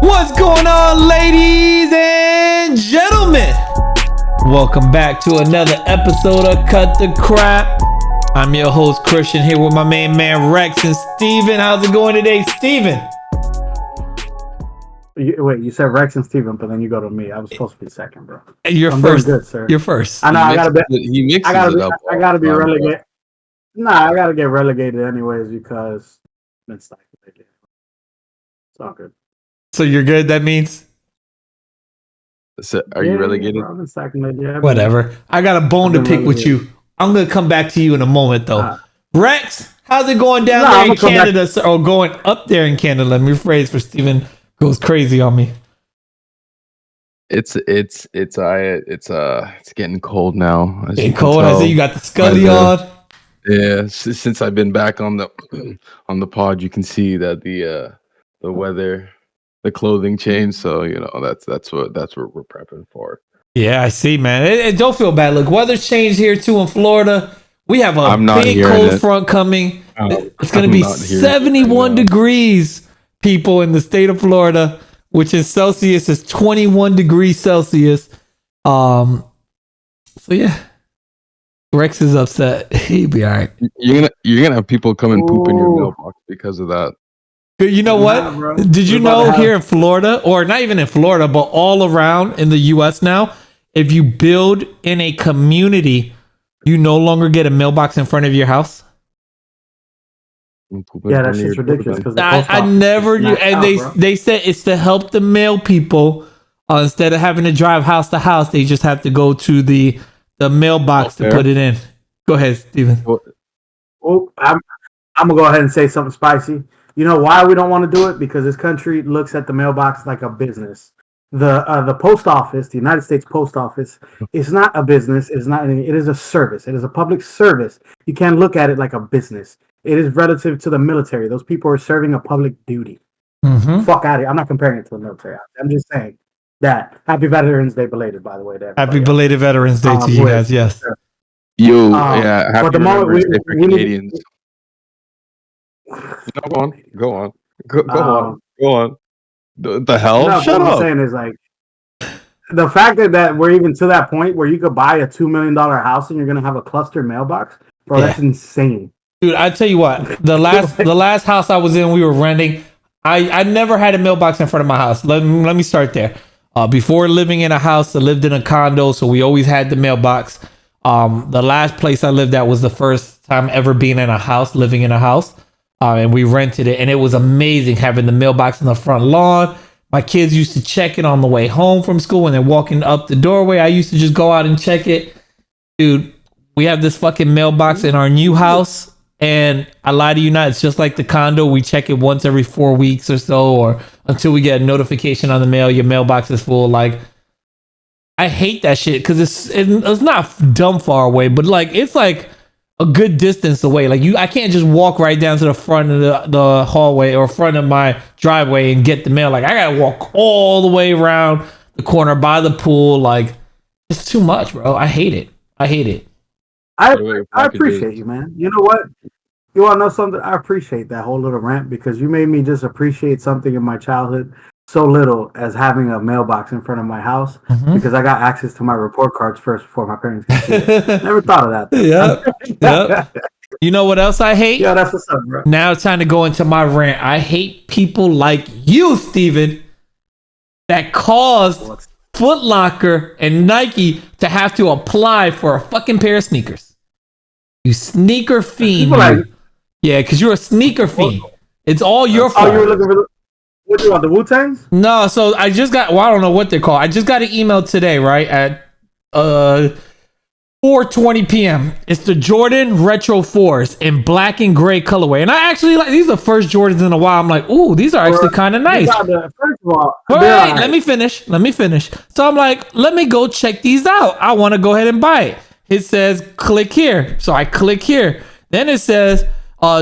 What's going on, ladies and gentlemen? Welcome back to another episode of Cut the Crap. I'm your host, Christian, here with my main man, Rex and Steven. How's it going today, Steven? Wait, you said Rex and Steven, but then you go to me. I was supposed to be second, bro. You're I'm first. Doing good, sir. You're first. I know. I gotta be relegated. relegated. Nah, I gotta get relegated anyways because I've been stuck lately. It's all good. So you're good, that means? So are you relegated? Bro, I've been stacking lately. Whatever. I got a bone to pick with you. I'm going to come back to you in a moment, though. Rex, how's it going down there in Canada? Or going up there in Canada? Let me rephrase for Steven goes crazy on me. It's getting cold now. Getting cold. I see you got the Scully on. Yeah, since I've been back on the pod, you can see that the weather, the clothing changed. So that's what we're prepping for. Yeah, I see, man. It don't feel bad. Look, weather's changed here too in Florida. We have a big cold front coming. It's going to be 71 degrees, people, in the state of Florida, which in Celsius is 21 degrees Celsius. So yeah, Rex is upset. He'll be all right. You're gonna have people come and poop in your mailbox because of that. You know what? Did you know here in Florida, or not even in Florida, but all around in the U.S. now, if you build in a community, you no longer get a mailbox in front of your house? Yeah, that's just ridiculous. I never knew. And they said it's to help the mail people. Instead of having to drive house to house, they just have to go to the mailbox to put it in. Go ahead, Steven. Well, I'm going to go ahead and say something spicy. You know why we don't want to do it? Because this country looks at the mailbox like a business. The post office, the United States Post Office, is not a business. It is not anything. It is a service. It is a public service. You can't look at it like a business. It is relative to the military. Those people are serving a public duty. Mm-hmm. Fuck out of here. I'm not comparing it to the military. I'm just saying that. Happy Veterans Day belated, by the way. Happy belated Veterans Day to you guys. Yes. Happy Veterans Day for Canadians. Go on. The hell? No, Shut what up. I'm saying is like the fact that we're even to that point where you could buy a $2 million house and you're gonna have a cluster mailbox, bro. That's insane, dude. I tell you what, the last house I was in, we were renting. I never had a mailbox in front of my house. Let me start there. Before living in a house, I lived in a condo, so we always had the mailbox. The last place I lived at was the first time ever being in a house, living in a house. And we rented it, and it was amazing having the mailbox in the front lawn. My kids used to check it on the way home from school when they're walking up the doorway. I used to just go out and check it. Dude, we have this fucking mailbox in our new house, and I lie to you not, it's just like the condo. We check it once every 4 weeks or so, or until we get a notification on the mail, your mailbox is full. Like, I hate that shit because it's not dumb far away, but like it's like a good distance away. Like I can't just walk right down to the front of the hallway or front of my driveway and get the mail. Like I gotta walk all the way around the corner by the pool. Like it's too much, bro. I hate it. I appreciate you, man. You know what? You want to know something? I appreciate that whole little rant because you made me just appreciate something in my childhood so little as having a mailbox in front of my house because I got access to my report cards first before my parents could see it. Never thought of that. Yep. You know what else I hate? Yeah, that's what's up, bro. Now it's time to go into my rant. I hate people like you, Steven, that caused Foot Locker and Nike to have to apply for a fucking pair of sneakers. You sneaker fiend. Yeah, because you're a sneaker fiend. It's all your fault. Oh, you were looking for what do you want, the Wu-Tangs? No, so I just got, I don't know what they're called. I just got an email today, right, at 4:20 p.m. It's the Jordan Retro 4s in black and gray colorway. And I actually like, these are the first Jordans in a while. I'm like, ooh, these are actually kind of nice. First of all, right, let me finish. So I'm like, let me go check these out. I want to go ahead and buy it. It says, click here. So I click here. Then it says,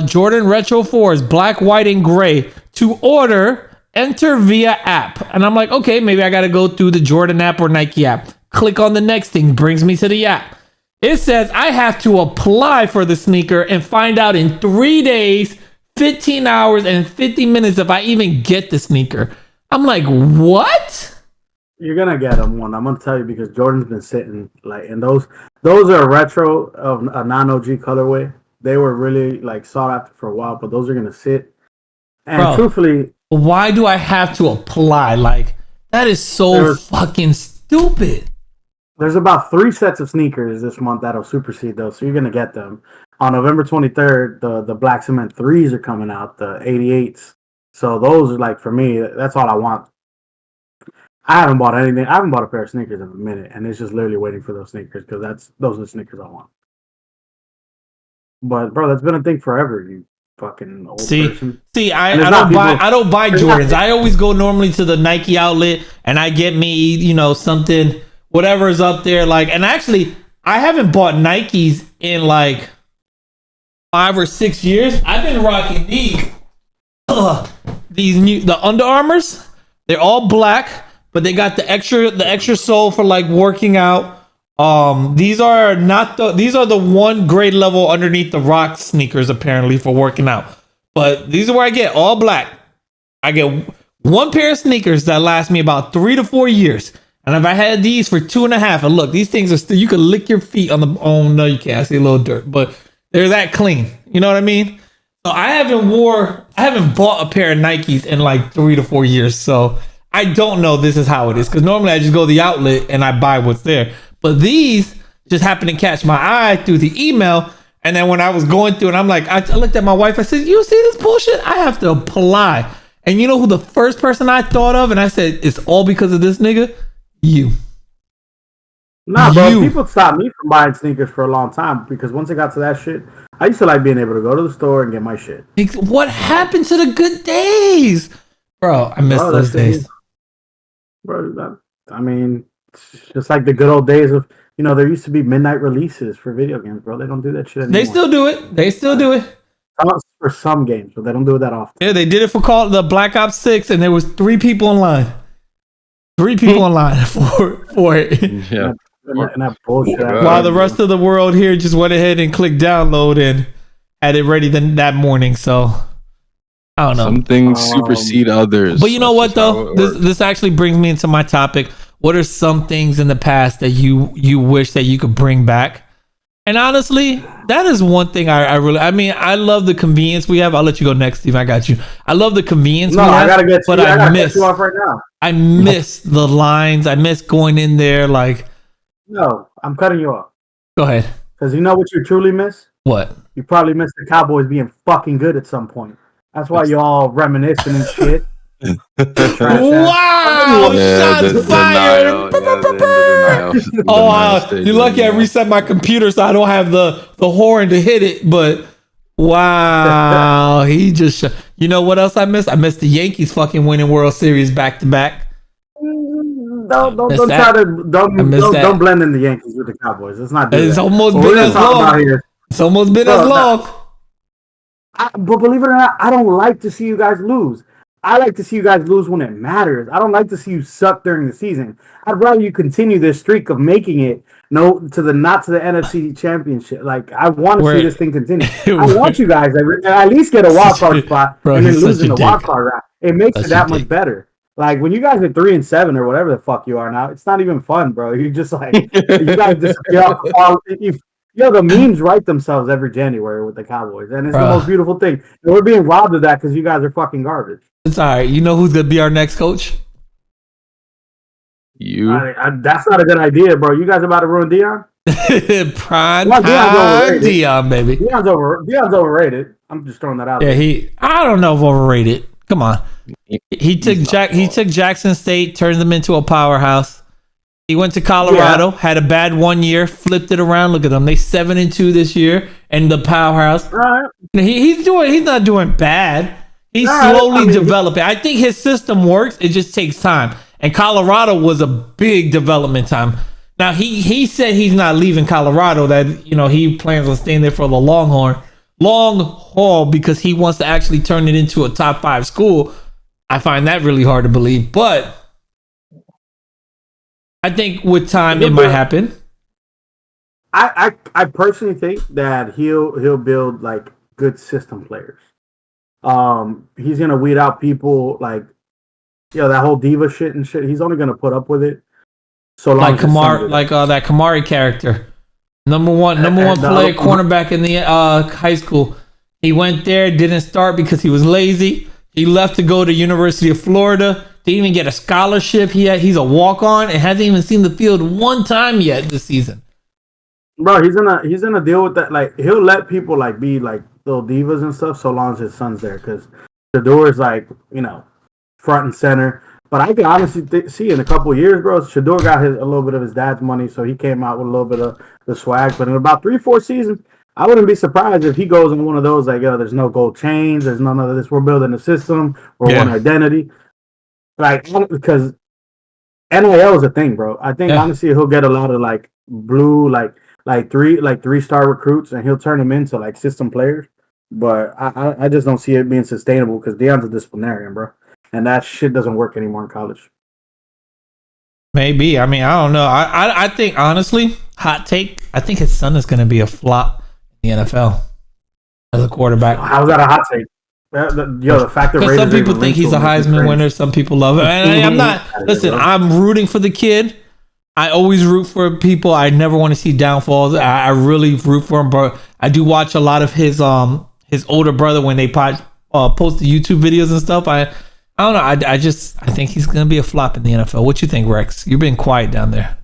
Jordan Retro 4s, black, white, and gray. To order, enter via app. And I'm like, okay, maybe I got to go through the Jordan app or Nike app. Click on the next thing, brings me to the app. It says I have to apply for the sneaker and find out in 3 days, 15 hours, and 50 minutes if I even get the sneaker. I'm like, what? You're gonna get them one. I'm gonna tell you because Jordan's been sitting like, and those are retro of a non-OG colorway. They were really like sought after for a while, but those are gonna sit. And Bro, truthfully, why do I have to apply? Like, that is so fucking stupid. There's about 3 sets of sneakers this month that'll supersede those, so you're gonna get them. On November 23rd, the Black Cement 3s are coming out, the 88s. So those are like, for me, that's all I want. I haven't bought anything. I haven't bought a pair of sneakers in a minute, and it's just literally waiting for those sneakers because those are the sneakers I want. But bro, that's been a thing forever. You fucking old person. See, I don't buy Jordans. I always go normally to the Nike outlet, and I get me, something, whatever is up there. Like, and actually, I haven't bought Nikes in like 5 or 6 years. I've been rocking the Under Armours. They're all black, but they got the extra sole for like working out. These are the one grade level underneath the rock sneakers apparently for working out. But these are where I get all black. I get one pair of sneakers that last me about 3 to 4 years. And if I had these for 2.5, and look, these things are still, you can lick your feet on the, oh no, you can't, I see a little dirt, but they're that clean. You know what I mean? So I haven't bought a pair of Nikes in like 3 to 4 years. So I don't know this is how it is. Cause normally I just go to the outlet and I buy what's there. But these just happened to catch my eye through the email. And then when I was going through it, I'm like, I looked at my wife, I said, you see this bullshit? I have to apply. And you know who the first person I thought of? And I said, it's all because of this nigga? You. Nah, bro, people stopped me from buying sneakers for a long time because once it got to that shit, I used to like being able to go to the store and get my shit. What happened to the good days? Bro, I miss those days. Bro, I mean, it's just like the good old days of, there used to be midnight releases for video games, bro. They don't do that shit anymore. They still do it. For some games, but they don't do it that often. Yeah, they did it for the Black Ops 6, and there was 3 people in line. 3 people in line for it. Yeah. And that bullshit. While the rest of the world here just went ahead and clicked download and had it ready that morning. So I don't know. Some things supersede others. But you know what though? This actually brings me into my topic. What are some things in the past that you wish that you could bring back? And honestly, that is one thing I love the convenience we have. I'll let you go next, Steve. I got you. I love the convenience we have. I gotta get but I miss you off right now. I miss the lines. I miss going in there like. No, I'm cutting you off. Go ahead. Because you know what you truly miss? What? You probably miss the Cowboys being fucking good at some point. That's why you all reminiscing and shit. Wow! Shots fired! You're lucky I reset my computer so I don't have the horn to hit it. But wow, he just. You know what else I miss? I miss the Yankees fucking winning World Series back to back. Don't blend in the Yankees with the Cowboys. It's not. It's almost been as long. It's almost been as long. But believe it or not, I don't like to see you guys lose. I like to see you guys lose when it matters. I don't like to see you suck during the season. I'd rather you continue this streak of making it not to the NFC Championship. Like, I want to see this thing continue. I want you guys to at least get a wild card spot and then lose in the wild card round. It makes it that much better. Like, when you guys are 3-7 or whatever the fuck you are now, it's not even fun, bro. You're just like, you guys disappear off the ball. The memes write themselves every January with the Cowboys, and it's the most beautiful thing. And we're being robbed of that because you guys are fucking garbage. It's all right. You know who's going to be our next coach? You. That's not a good idea, bro. You guys about to ruin Dion? Prime time Dion, baby. Dion's overrated. I'm just throwing that out there. Yeah, I don't know if overrated. Come on. He took Jackson State, turned them into a powerhouse. He went to Colorado, had a bad 1 year, flipped it around. Look at them. They 7-2 this year and the powerhouse. Right. He's not doing bad. He's slowly developing. I think his system works. It just takes time. And Colorado was a big development time. Now he said he's not leaving Colorado, that he plans on staying there for the long haul because he wants to actually turn it into a top 5 school. I find that really hard to believe, but I think with time it might happen. I personally think that he'll build like good system players. He's gonna weed out people like that whole diva shit and shit. He's only gonna put up with it so long Like as his son Kamar, is like that Kamari character, number one player, cornerback in the high school. He went there, didn't start because he was lazy. He left to go to University of Florida. Didn't even get a scholarship. He's a walk on and hasn't even seen the field one time yet this season. Bro, he's in a deal with that. Like he'll let people like be like little divas and stuff so long as his son's there because the door is like front and center. But I can honestly see in a couple of years, bro, Shador got a little bit of his dad's money, so he came out with a little bit of the swag. But in about 3-4 seasons, I wouldn't be surprised if he goes in one of those like, there's no gold chains, there's none of this. We're building a system, we're one identity. Like because NIL is a thing, bro. I think honestly he'll get a lot of like blue, like 3-star recruits, and he'll turn them into like system players. But I just don't see it being sustainable because Deion's a disciplinarian, bro. And that shit doesn't work anymore in college. Maybe. I mean, I don't know. I think honestly, hot take. I think his son is going to be a flop in the NFL as a quarterback. How's that a hot take? The fact that some people think he's a Heisman winner, some people love him. And I'm not. Listen, I'm rooting for the kid. I always root for people. I never want to see downfalls. I really root for him, but I do watch a lot of his older brother when they post the YouTube videos and stuff. I don't know. I think he's going to be a flop in the NFL. What you think, Rex? You've been quiet down there.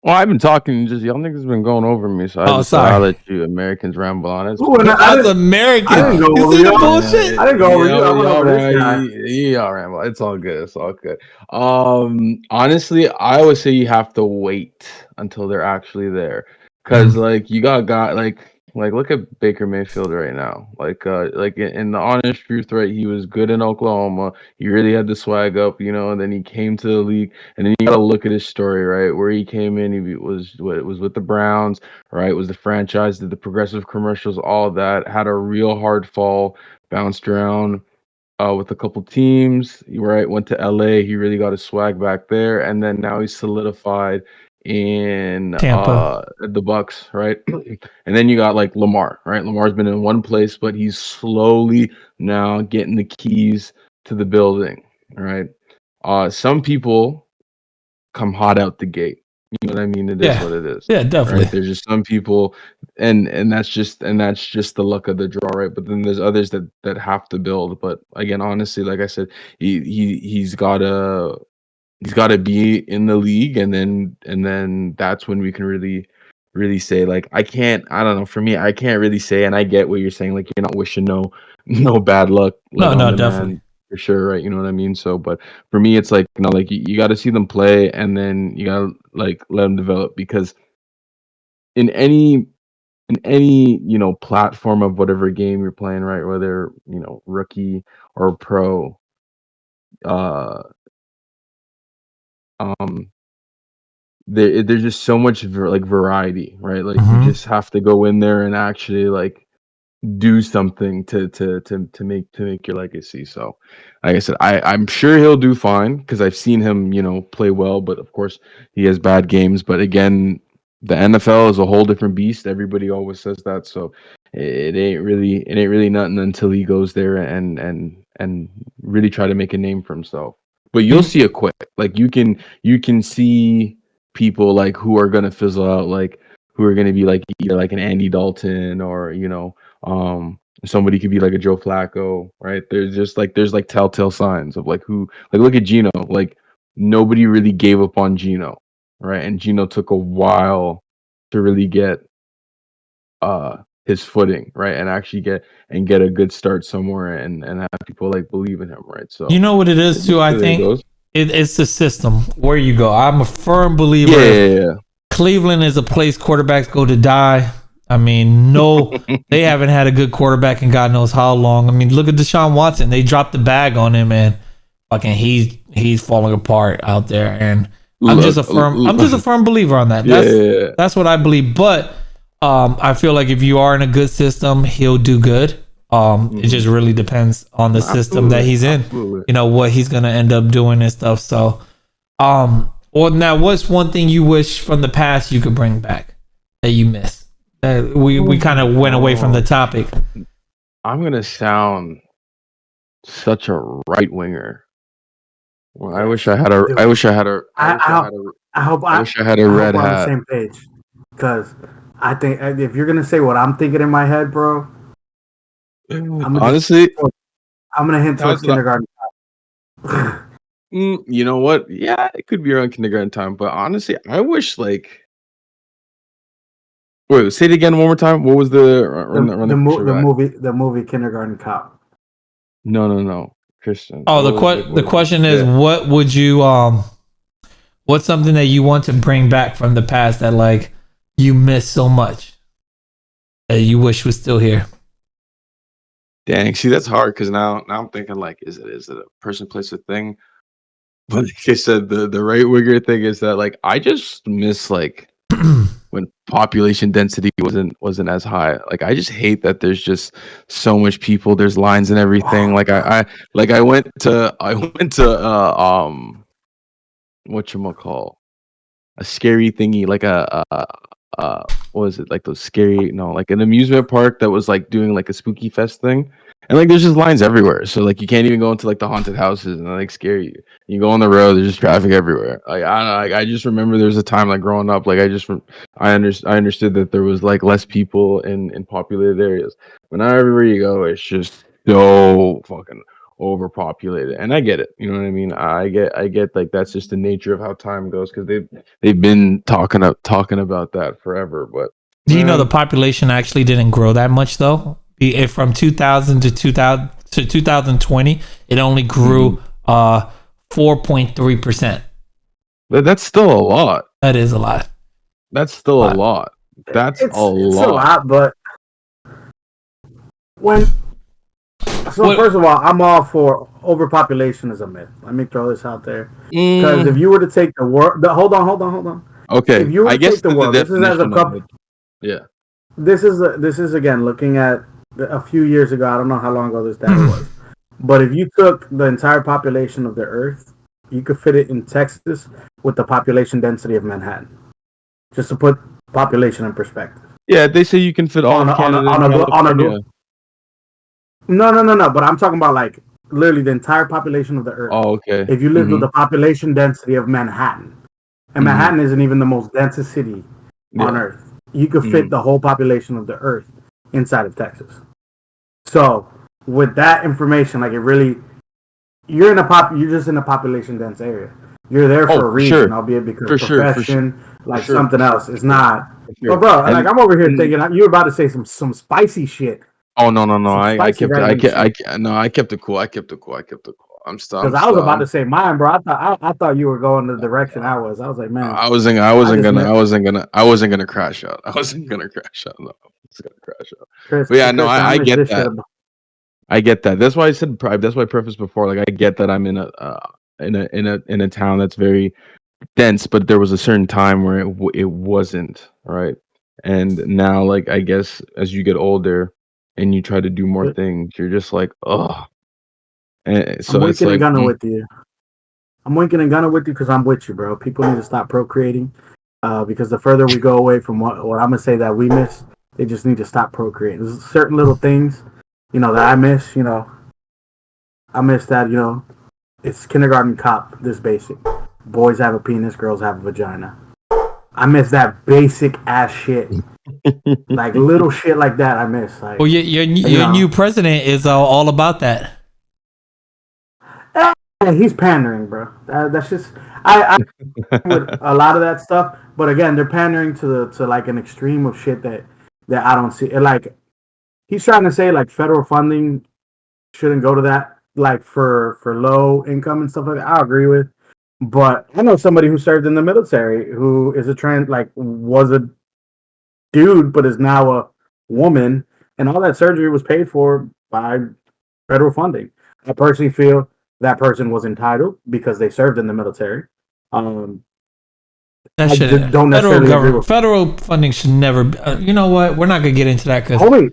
Well, I've been talking. Just y'all niggas been going over me, so I'll let you Americans ramble on it. I was American. I didn't go over the bullshit. I didn't go over you. Y'all ramble. It's all good. It's all good. Honestly, I always say you have to wait until they're actually there, because like you got like look at Baker Mayfield right now. Like in the honest truth, right? He was good in Oklahoma. He really had the swag up, and then he came to the league. And then you gotta look at his story, right? Where he came in, he was with the Browns, right? Was the franchise, did the progressive commercials, all of that. Had a real hard fall, bounced around with a couple teams, right? Went to LA. He really got his swag back there, and then now he's solidified in Tampa. The Bucks, right? And then you got like Lamar, right? Lamar's been in one place, but he's slowly now getting the keys to the building, right? Some people come hot out the gate. You know what I mean? It is what it is. Yeah, definitely. Right? There's just some people, and that's just the luck of the draw, right? But then there's others that have to build. But again, honestly, like I said, he's gotta be in the league, and then that's when we can really say, like, I don't know, for me, I can't really say, and I get what you're saying, like you're not wishing no bad luck on the definitely. man, for sure, right? You know what I mean? So, but for me, it's like, like you got to see them play, and then you got to like let them develop, because in any platform of whatever game you're playing, right, whether rookie or pro, uh um there's just so much variety, right? Like you just have to go in there and actually like do something to make your legacy. So like I said, I'm sure he'll do fine, because I've seen him play well, but of course he has bad games. But again, the NFL is a whole different beast. Everybody always says that, so it ain't really nothing until he goes there and really try to make a name for himself. But you'll see it quick. Like you can see people like who are gonna fizzle out, like who are gonna be like either like an Andy Dalton, or somebody could be like a Joe Flacco, right? There's like telltale signs of like who, like look at Geno. Like nobody really gave up on Geno, right? And Geno took a while to really get his footing, right? And actually get a good start somewhere, and have people like believe in him, right? So you know what it is too, I think it's the system where you go. I'm a firm believer. Yeah. Cleveland is a place quarterbacks go to die. I mean, no, they haven't had a good quarterback in God knows how long. I mean, look at Deshaun Watson. They dropped the bag on him, and fucking he's falling apart out there. And I'm just a firm believer on that. That's what I believe. But I feel like if you are in a good system, he'll do good. It just really depends on the system that he's in. Absolutely. What he's gonna end up doing and stuff. So, or now, what's one thing you wish from the past you could bring back that you miss? We kind of went away from the topic. I'm gonna sound such a right winger, Well, I wish I had a. Dude, I wish I had a. I wish I had a I red hope we're on the hat. same page. Because I think if you're gonna say what I'm thinking in my head, bro, Honestly, I'm gonna hint towards that's what kindergarten. you know what? Yeah, it could be around kindergarten time, but honestly, I wish like. Wait, say it again one more time. What was the run the picture back? The movie Kindergarten Cop. No, Christian. Oh, What was like? the question is, Yeah. what would you what's something that you want to bring back from the past that like you miss so much that you wish was still here? Dang, see that's hard because now I'm thinking like, is it a person, place, a thing? But like I said, the right wigger thing is that like I just miss like when population density wasn't as high. Like I just hate that there's just so much people. There's lines and everything. Like I went to whatchamacall, a scary thingy, like what was it, like those scary, no, like an amusement park that was like doing like a spooky fest thing, and like there's just lines everywhere, so like you can't even go into like the haunted houses and they like scare you. You go on the road, there's just traffic everywhere. Like I don't know, like I just remember there was a time like growing up, like I understood that there was like less people in populated areas, but now everywhere you go it's just so fucking overpopulated, and I get it, you know what I mean. I get like that's just the nature of how time goes, because they've been talking about that forever. But Do you know the man, population actually didn't grow that much though? From 2000 to 2000 to 2020, it only grew 4.3%. that's still a lot. That is a lot. That's still a lot. That's a It's a lot. lot, but when first of all, I'm all for overpopulation is a myth. Let me throw this out there. Because if you were to take the world, hold on. Okay, If you were I to guess take the the world, this is as a definition of couple. it. Yeah. This is again looking at a few years ago. I don't know how long ago this data was, but if you took the entire population of the Earth, you could fit it in Texas with the population density of Manhattan. Just to put population in perspective. Yeah, they say you can fit all of Canada and California. No. But I'm talking about like literally the entire population of the Earth. Oh, okay. If you lived with the population density of Manhattan, and Manhattan isn't even the most densest city on Earth, you could fit the whole population of the Earth inside of Texas. So with that information, like it really, you're just in a population dense area. You're there for a reason, albeit because profession, something else. It's not. But bro, like I'm over here thinking you were about to say some spicy shit. Oh no! I Spicy kept it. random shit. I kept it cool. I'm still. Because I was about to say mine, bro. I thought you were going the direction I was. I was like, man. I wasn't gonna crash out. I wasn't gonna crash out. No, I was gonna crash out. Chris, But yeah, no, I miss get this that. shit. I get that. That's why I said private. That's why I prefaced before. Like I get that I'm in a town that's very dense, but there was a certain time where it wasn't, right. And now, like I guess as you get older and you try to do more things, you're just like, oh. And so I'm it's winking and like, gunning with you. I'm winking and gunning with you because I'm with you, bro. People need to stop procreating. Because the further we go away from what I'm gonna say that we miss, they just need to stop procreating. There's certain little things, that I miss. I miss that. It's kindergarten cop. This basic. Boys have a penis, girls have a vagina. I miss that basic ass shit. Like little shit like that. I miss. Like, well, your new president is all about that. He's pandering, bro. That's just I with a lot of that stuff. But again, they're pandering to like an extreme of shit that I don't see. Like he's trying to say like federal funding shouldn't go to that, like for low income and stuff like that. I agree with. But I know somebody who served in the military who is was a dude but is now a woman, and all that surgery was paid for by federal funding. I personally feel that person was entitled because they served in the military. That shit, don't necessarily agree with federal funding should never. You know what? We're not gonna get into that because they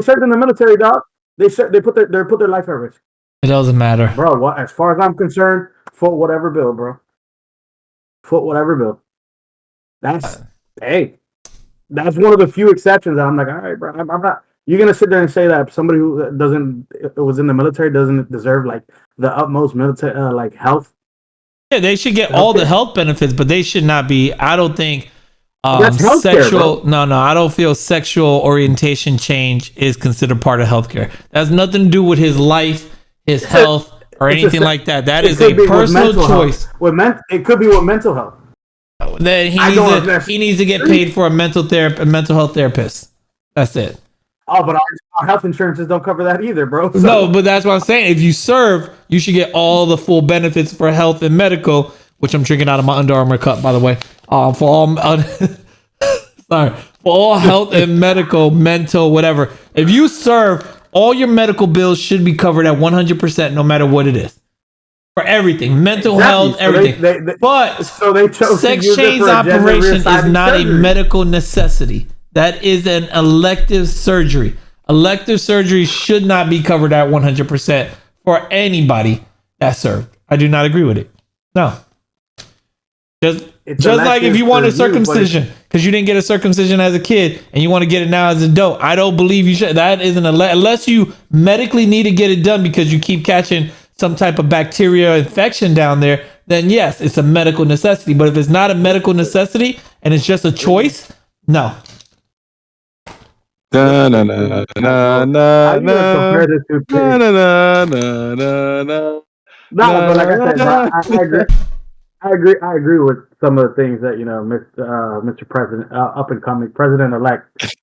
served in the military, dog. They put their life at risk. It doesn't matter, bro. What? As far as I'm concerned, foot whatever bill, bro. Foot whatever bill. That's hey. That's one of the few exceptions that I'm like, all right, bro. I'm not. You're gonna sit there and say that somebody who was in the military doesn't deserve like the utmost military like health? Yeah, they should get all the health benefits, but they should not be. I don't think That's healthcare, sexual. bro. No, I don't feel sexual orientation change is considered part of healthcare. That has nothing to do with his life, his health, or anything like that. That is a personal choice. It could be with mental health. Then he needs to get paid for a mental health therapist. That's it. Oh, but our health insurances don't cover that either, bro. So. No, but that's what I'm saying. If you serve, you should get all the full benefits for health and medical, which I'm drinking out of my Under Armour cup, by the way. For all health and medical, mental, whatever. If you serve, all your medical bills should be covered at 100%, no matter what it is. For everything, mental health, everything. But sex change operation is not a medical necessity. That is an elective surgery. Elective surgery should not be covered at 100% for anybody that served. I do not agree with it. No. Just like if you want a circumcision because you didn't get a circumcision as a kid and you want to get it now as an adult, I don't believe you should. That isn't unless you medically need to get it done because you keep catching some type of bacteria infection down there, then yes, it's a medical necessity. But if it's not a medical necessity and it's just a choice, no. Na na na na na na na na na na. No, but like I said, I agree with some of the things that Mr. President, up and coming President-elect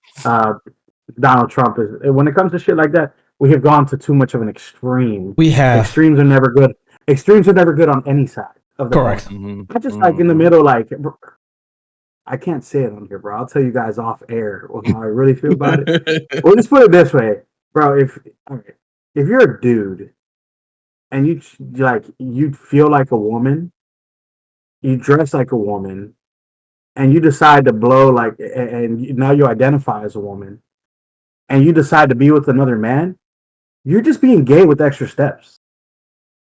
Donald Trump is. When it comes to shit like that, we have gone to too much of an extreme. We have. Extremes are never good. Extremes are never good on any side of the correct. Not just like in the middle, like. I can't say it on here, bro. I'll tell you guys off air how I really feel about it. We'll just put it this way, bro. If you're a dude and you feel like a woman, you dress like a woman, and you decide to blow and now you identify as a woman, and you decide to be with another man, you're just being gay with extra steps.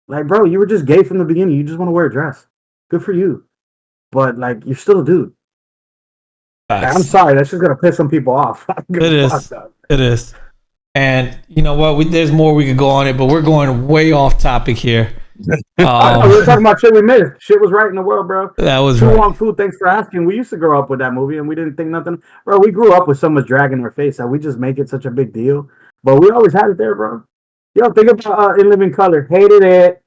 Like, bro, you were just gay from the beginning. You just want to wear a dress. Good for you. But you're still a dude. I'm sorry, that's just gonna piss some people off. It is. And you know what? There's more we could go on it, but we're going way off topic here. We're talking about shit we missed. Shit was right in the world, bro. That was True right. on Food. Thanks for asking. We used to grow up with that movie, and we didn't think nothing. Bro, we grew up with someone dragging our face, and we just make it such a big deal. But we always had it there, bro. Yo, think about In Living Color. Hated it.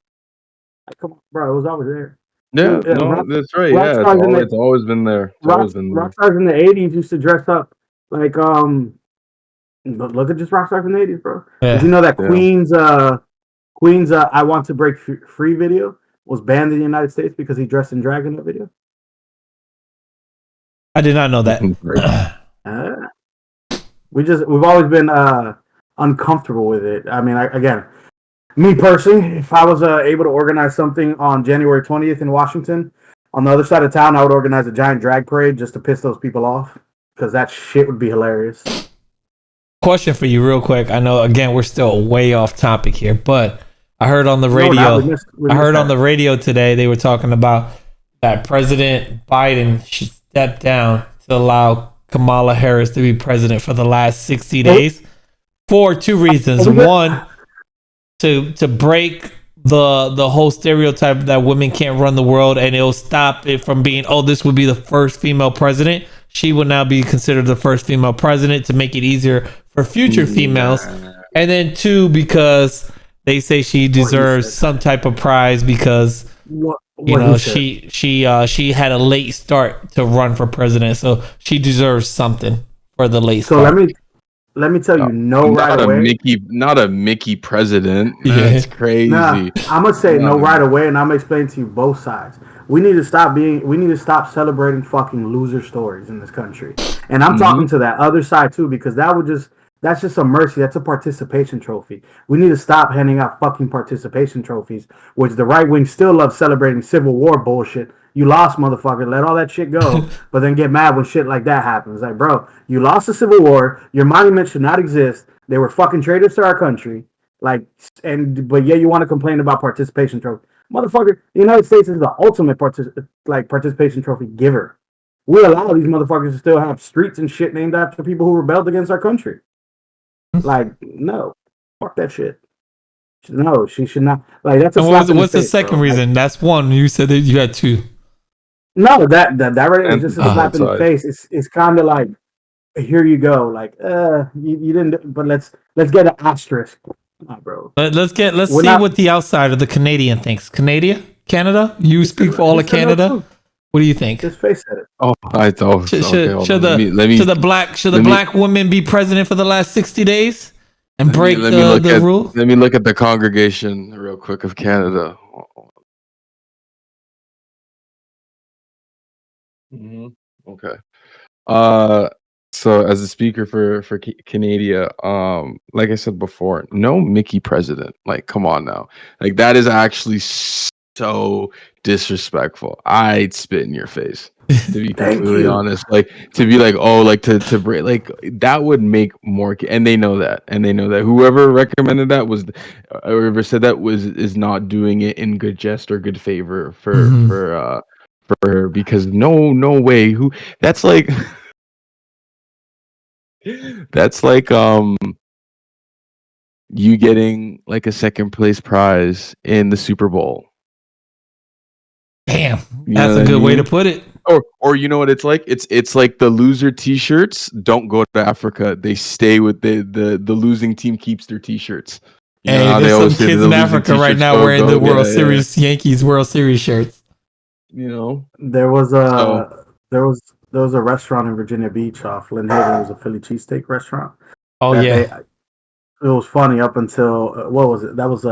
Come on, bro. It was always there. Yeah, that's right. Yeah, it's always been there. Rock stars in the 80s used to dress up like look at just rock stars in the 80s, bro. Yeah. Did you know that Queen's I Want to Break Free video was banned in the United States because he dressed in drag in that video? I did not know that. We've always been uncomfortable with it. I mean, me personally, if I was able to organize something on January 20th in Washington, on the other side of town, I would organize a giant drag parade just to piss those people off, because that shit would be hilarious. Question for you real quick. I know, again, we're still way off topic here, but I heard on the radio, on the radio today, they were talking about that President Biden should step down to allow Kamala Harris to be president for the last 60 days for two reasons. One, to break the whole stereotype that women can't run the world, and it'll stop it from being, this would be the first female president. She will now be considered the first female president to make it easier for future females. And then two, because they say she deserves some type of prize because she had a late start to run for president, so she deserves something for the late start. So let me tell you, right away. Not a Mickey president. That's crazy. I'm gonna say no right away, and I'm gonna explain to you both sides. We need to stop celebrating fucking loser stories in this country. And I'm talking to that other side too, because that's just a mercy. That's a participation trophy. We need to stop handing out fucking participation trophies, which the right wing still loves celebrating Civil War bullshit. You lost, motherfucker. Let all that shit go. But then get mad when shit like that happens. Like, bro, you lost the Civil War. Your monument should not exist. They were fucking traitors to our country. But you want to complain about participation trophy. Motherfucker, the United States is the ultimate participation trophy giver. We allow these motherfuckers to still have streets and shit named after people who rebelled against our country. Like, no, fuck that shit. No, she should not. Like, that's a And slap in what's the the face, second bro. reason? That's one. You said that you had two. No, that right is And just a slap in the side. face. It's kind of like, here you go. Like, you didn't. But let's get an asterisk, bro. Let's We're see not- what the outsider, the Canadian, thinks. Canada. You speak for all of He said no, Canada. too. What do you think? His face said it. Oh, I thought. Should Okay, hold should on. the black woman be president for the last 60 days and break the rule? Let me look at the congregation real quick of Canada. Okay. So as a speaker for Canada, like I said before, no Mickey president. Like, come on now. Like, that is actually so disrespectful. I'd spit in your face, to be completely honest. Like, to be like, oh, like to break, like, that would make more. And they know that. Whoever recommended that whoever said that is not doing it in good jest or good favor for her, because no way. That's like. That's like you getting like a second place prize in the Super Bowl. Damn, that's a good way to put it. Or you know what it's like? It's like the loser t-shirts don't go to Africa. They stay with the losing team keeps their t-shirts. Hey, there's some kids in Africa right now wearing the World Series Yankees World Series shirts. You know, there was a restaurant in Virginia Beach off Lynn Haven. It was a Philly cheesesteak restaurant. Oh yeah. It was funny up until what was it? That was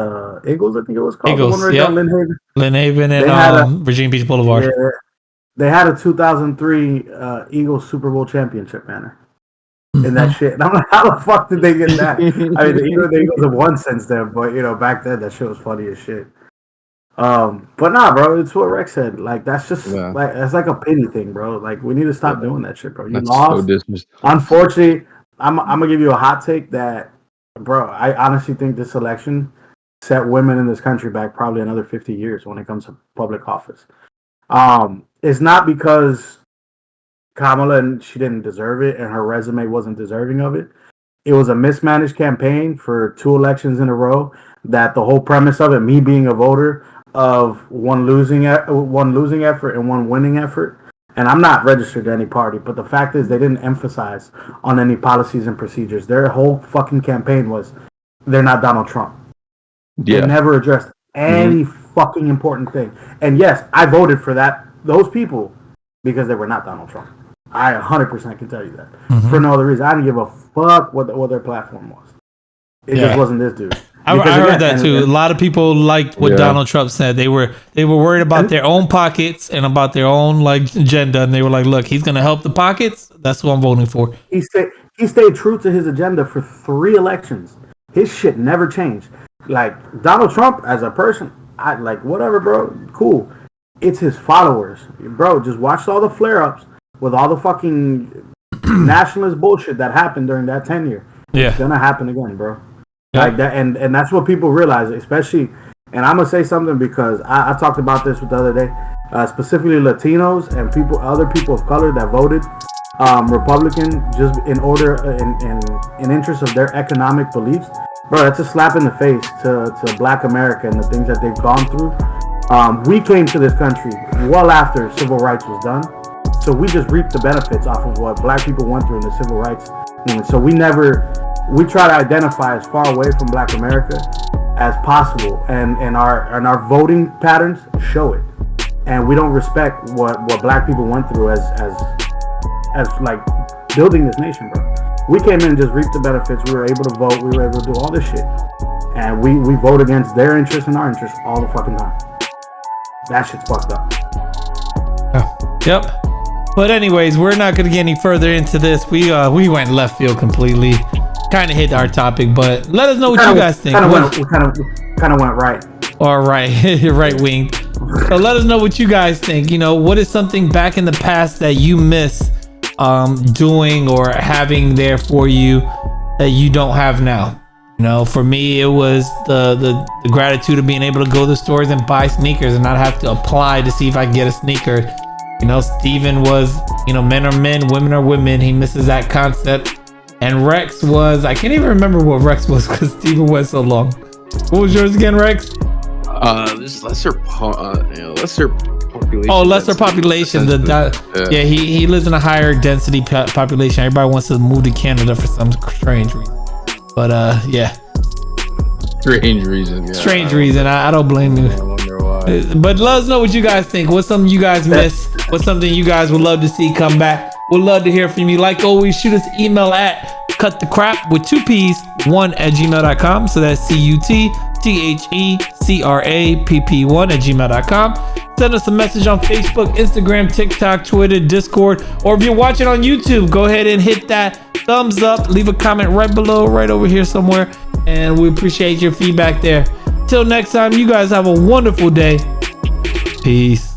Eagles, I think it was called. Eagles, the one right Lynn Haven. Lynn Haven and Virginia Beach Boulevard. Yeah, they had a 2003 Eagles Super Bowl championship banner in that shit. And I'm like, how the fuck did they get that? I mean, the Eagles have won since then, but back then that shit was funny as shit. But nah, bro, it's what Rex said. Like, that's just like that's like a pity thing, bro. Like, we need to stop doing that shit, bro. You lost. Unfortunately, I'm gonna give you a hot take that, bro, I honestly think this election set women in this country back probably another 50 years when it comes to public office. It's not because Kamala and she didn't deserve it and her resume wasn't deserving of it. It was a mismanaged campaign for 2 elections in a row. That the whole premise of it, me being a voter, of one losing effort and one winning effort. And I'm not registered to any party, but the fact is they didn't emphasize on any policies and procedures. Their whole fucking campaign was they're not Donald Trump. Yeah. They never addressed any fucking important thing. And yes, I voted for those people because they were not Donald Trump. I 100% can tell you that. For no other reason. I didn't give a fuck what their platform was. It just wasn't this dude. I heard that too. A lot of people liked what Donald Trump said. They were worried about their own pockets and about their own like agenda, and they were like, "Look, he's gonna help the pockets. That's what I'm voting for." He stayed true to his agenda for 3 elections. His shit never changed. Like, Donald Trump as a person, I like whatever, bro. Cool. It's his followers, bro. Just watch all the flare-ups with all the fucking nationalist bullshit that happened during that tenure. Yeah, it's gonna happen again, bro. Like that, and that's what people realize, especially. And I'm gonna say something because I talked about this the other day, specifically Latinos and other people of color that voted Republican just in order in interest of their economic beliefs. Bro, that's a slap in the face to Black America and the things that they've gone through. We came to this country well after civil rights was done, so we just reaped the benefits off of what Black people went through in the civil rights movement. So we try to identify as far away from Black America as possible, and our voting patterns show it. And we don't respect what Black people went through as like building this nation, bro. We came in and just reaped the benefits. We were able to vote. We were able to do all this shit, and we vote against their interests and our interests all the fucking time. That shit's fucked up. Yep. But anyways, we're not going to get any further into this. We went left field completely. Kind of hit our topic, but let us know what you guys think. We kind of went right. All right, right wing. So let us know what you guys think. You know, what is something back in the past that you miss doing or having there for you that you don't have now? You know, for me, it was the gratitude of being able to go to the stores and buy sneakers and not have to apply to see if I can get a sneaker. You know, Steven was, men are men, women are women. He misses that concept. And Rex was, I can't even remember what Rex was because Steven went so long. What was yours again, Rex? There's lesser population. Oh, lesser population. Yeah, he lives in a higher density population. Everybody wants to move to Canada for some strange reason. But yeah. Strange reason. Yeah. Strange reason. I don't blame you. I wonder why. But let us know what you guys think. What's something you guys miss? What's something you guys would love to see come back? We'd love to hear from you. Like always, shoot us email at cutthecrap with 2 P's 1@gmail.com. So that's CUTTHECRAPP1@gmail.com. Send us a message on Facebook, Instagram, TikTok, Twitter, Discord, or if you're watching on YouTube, go ahead and hit that thumbs up. Leave a comment right below, right over here somewhere, and we appreciate your feedback there. Till next time, you guys have a wonderful day. Peace.